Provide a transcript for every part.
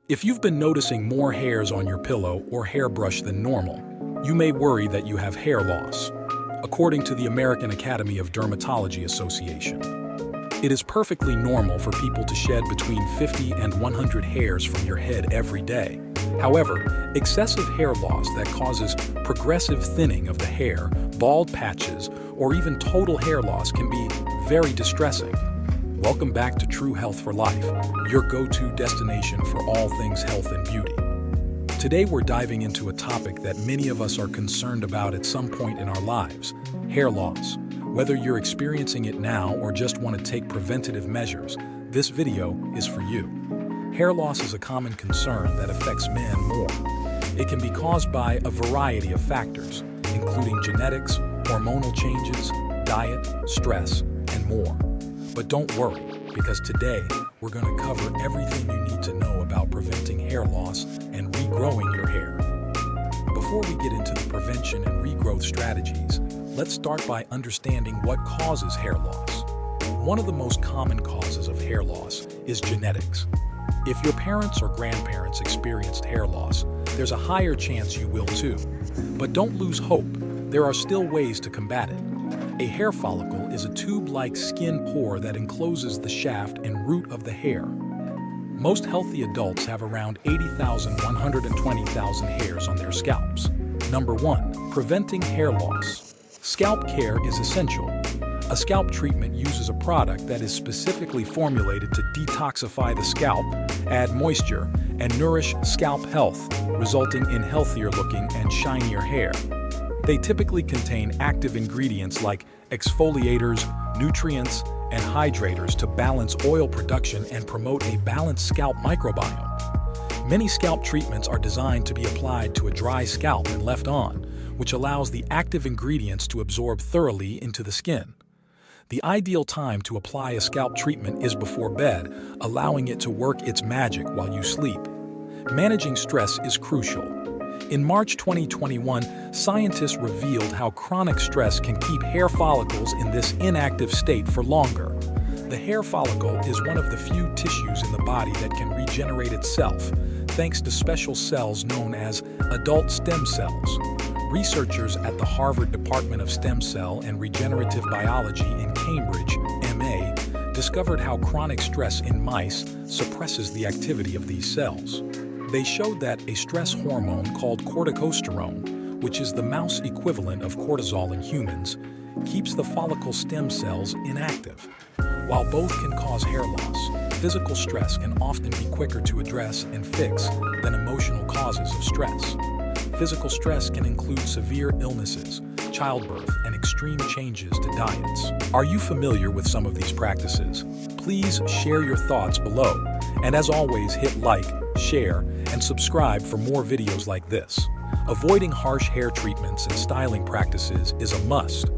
If you've been noticing more hairs on your pillow or hairbrush than normal, you may worry that you have hair loss, according to the American Academy of Dermatology Association. It is perfectly normal for people to shed between 50 and 100 hairs from your head every day. However, excessive hair loss that causes progressive thinning of the hair, bald patches, or even total hair loss can be very distressing. Welcome back to True Health for Life, your go-to destination for all things health and beauty. Today we're diving into a topic that many of us are concerned about at some point in our lives: hair loss. Whether you're experiencing it now or just want to take preventative measures, this video is for you. Hair loss is a common concern that affects men more. It can be caused by a variety of factors, including genetics, hormonal changes, diet, stress, and more. But don't worry, because today we're going to cover everything you need to know about preventing hair loss and regrowing your hair. Before we get into the prevention and regrowth strategies, let's start by understanding what causes hair loss. One of the most common causes of hair loss is genetics. If your parents or grandparents experienced hair loss, there's a higher chance you will too. But don't lose hope. There are still ways to combat it. A hair follicle is a tube-like skin pore that encloses the shaft and root of the hair. Most healthy adults have around 80,000 to 120,000 hairs on their scalps. Number 1. Preventing hair loss. Scalp care is essential. A scalp treatment uses a product that is specifically formulated to detoxify the scalp, add moisture, and nourish scalp health, resulting in healthier-looking and shinier hair. They typically contain active ingredients like exfoliators, nutrients, and hydrators to balance oil production and promote a balanced scalp microbiome. Many scalp treatments are designed to be applied to a dry scalp and left on, which allows the active ingredients to absorb thoroughly into the skin. The ideal time to apply a scalp treatment is before bed, allowing it to work its magic while you sleep. Managing stress is crucial. In March 2021, scientists revealed how chronic stress can keep hair follicles in this inactive state for longer. The hair follicle is one of the few tissues in the body that can regenerate itself, thanks to special cells known as adult stem cells. Researchers at the Harvard Department of Stem Cell and Regenerative Biology in Cambridge, MA, discovered how chronic stress in mice suppresses the activity of these cells. They showed that a stress hormone called corticosterone, which is the mouse equivalent of cortisol in humans, keeps the follicle stem cells inactive. While both can cause hair loss, physical stress can often be quicker to address and fix than emotional causes of stress. Physical stress can include severe illnesses, childbirth, and extreme changes to diets. Are you familiar with some of these practices? Please share your thoughts below. And as always, hit like, share, and subscribe for more videos like this. Avoiding harsh hair treatments and styling practices is a must.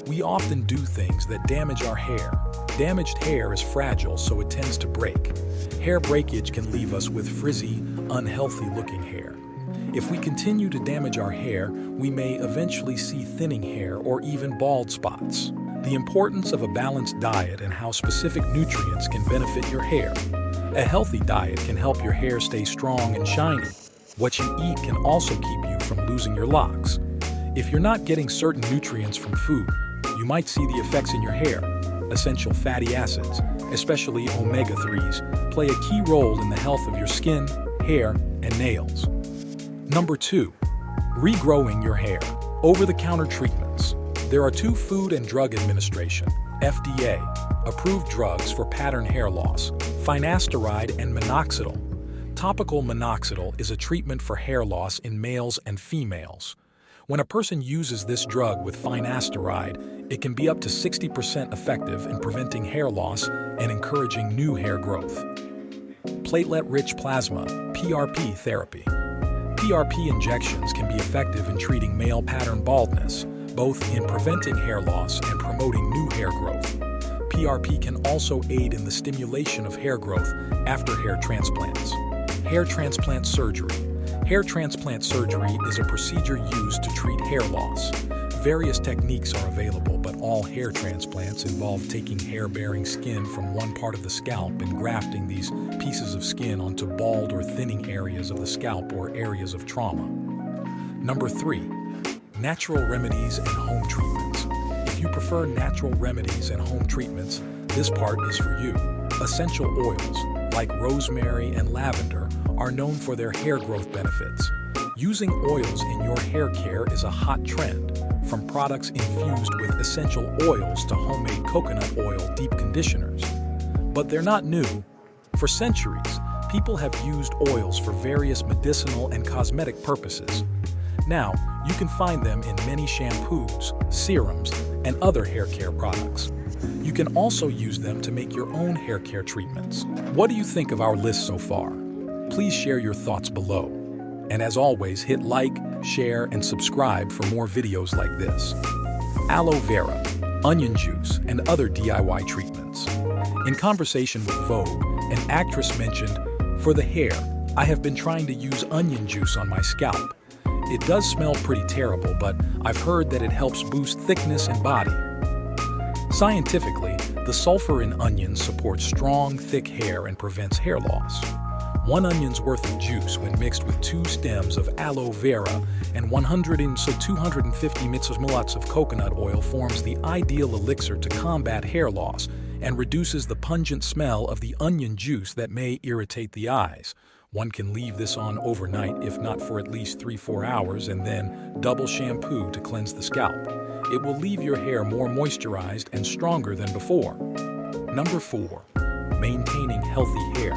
We often do things that damage our hair. Damaged hair is fragile, so it tends to break. Hair breakage can leave us with frizzy, unhealthy-looking hair. If we continue to damage our hair, we may eventually see thinning hair or even bald spots. The importance of a balanced diet and how specific nutrients can benefit your hair. A healthy diet can help your hair stay strong and shiny. What you eat can also keep you from losing your locks. If you're not getting certain nutrients from food, you might see the effects in your hair. Essential fatty acids, especially omega-3s, play a key role in the health of your skin, hair, and nails. Number 2. Regrowing your hair. Over-the-counter treatments. There are 2 Food and Drug Administration, FDA, approved drugs for pattern hair loss: finasteride and minoxidil. Topical minoxidil is a treatment for hair loss in males and females. When a person uses this drug with finasteride, it can be up to 60% effective in preventing hair loss and encouraging new hair growth. Platelet-rich plasma, PRP therapy. PRP injections can be effective in treating male pattern baldness, both in preventing hair loss and promoting new hair growth. PRP can also aid in the stimulation of hair growth after hair transplants. Hair transplant surgery. Hair transplant surgery is a procedure used to treat hair loss. Various techniques are available, but all hair transplants involve taking hair-bearing skin from one part of the scalp and grafting these pieces of skin onto bald or thinning areas of the scalp or areas of trauma. Number 3. Natural remedies and home treatments. If you prefer natural remedies and home treatments, this part is for you. Essential oils, like rosemary and lavender, are known for their hair growth benefits. Using oils in your hair care is a hot trend, from products infused with essential oils to homemade coconut oil deep conditioners. But they're not new. For centuries, people have used oils for various medicinal and cosmetic purposes. Now, you can find them in many shampoos, serums, and other hair care products. You can also use them to make your own hair care treatments. What do you think of our list so far? Please share your thoughts below. And as always, hit like, share, and subscribe for more videos like this. Aloe vera, onion juice, and other DIY treatments. In conversation with Vogue, an actress mentioned, "For the hair, I have been trying to use onion juice on my scalp. It does smell pretty terrible, but I've heard that it helps boost thickness and body." Scientifically, the sulfur in onions supports strong, thick hair and prevents hair loss. 1 onion's worth of juice, when mixed with 2 stems of aloe vera and 250 milliliters of coconut oil, forms the ideal elixir to combat hair loss and reduces the pungent smell of the onion juice that may irritate the eyes. One can leave this on overnight, if not for at least 3-4 hours, and then double shampoo to cleanse the scalp. It will leave your hair more moisturized and stronger than before. Number 4. Maintaining healthy hair.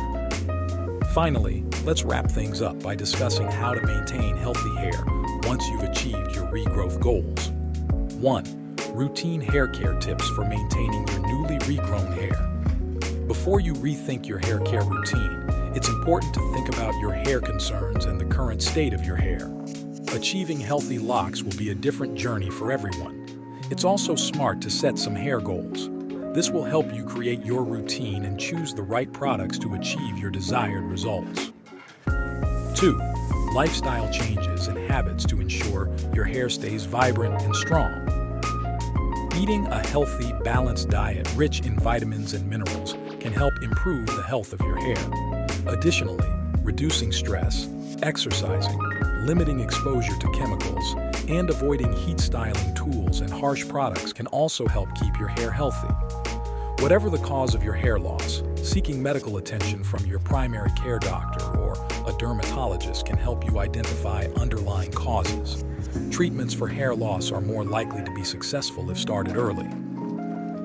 Finally, let's wrap things up by discussing how to maintain healthy hair once you've achieved your regrowth goals. 1. Routine hair care tips for maintaining your newly regrown hair. Before you rethink your hair care routine, it's important to think about your hair concerns and the current state of your hair. Achieving healthy locks will be a different journey for everyone. It's also smart to set some hair goals. This will help you create your routine and choose the right products to achieve your desired results. 2. Lifestyle changes and habits to ensure your hair stays vibrant and strong. Eating a healthy, balanced diet rich in vitamins and minerals can help improve the health of your hair. Additionally, reducing stress, exercising, limiting exposure to chemicals, and avoiding heat styling tools and harsh products can also help keep your hair healthy. Whatever the cause of your hair loss, seeking medical attention from your primary care doctor or a dermatologist can help you identify underlying causes. Treatments for hair loss are more likely to be successful if started early.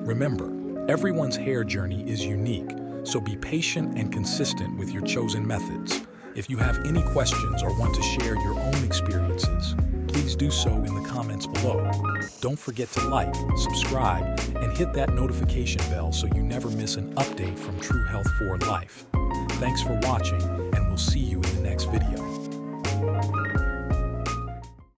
Remember, everyone's hair journey is unique, so be patient and consistent with your chosen methods. If you have any questions or want to share your own experiences, please do so in the comments below. Don't forget to like, subscribe, and hit that notification bell so you never miss an update from True Health for Life. Thanks for watching, and we'll see you in the next video.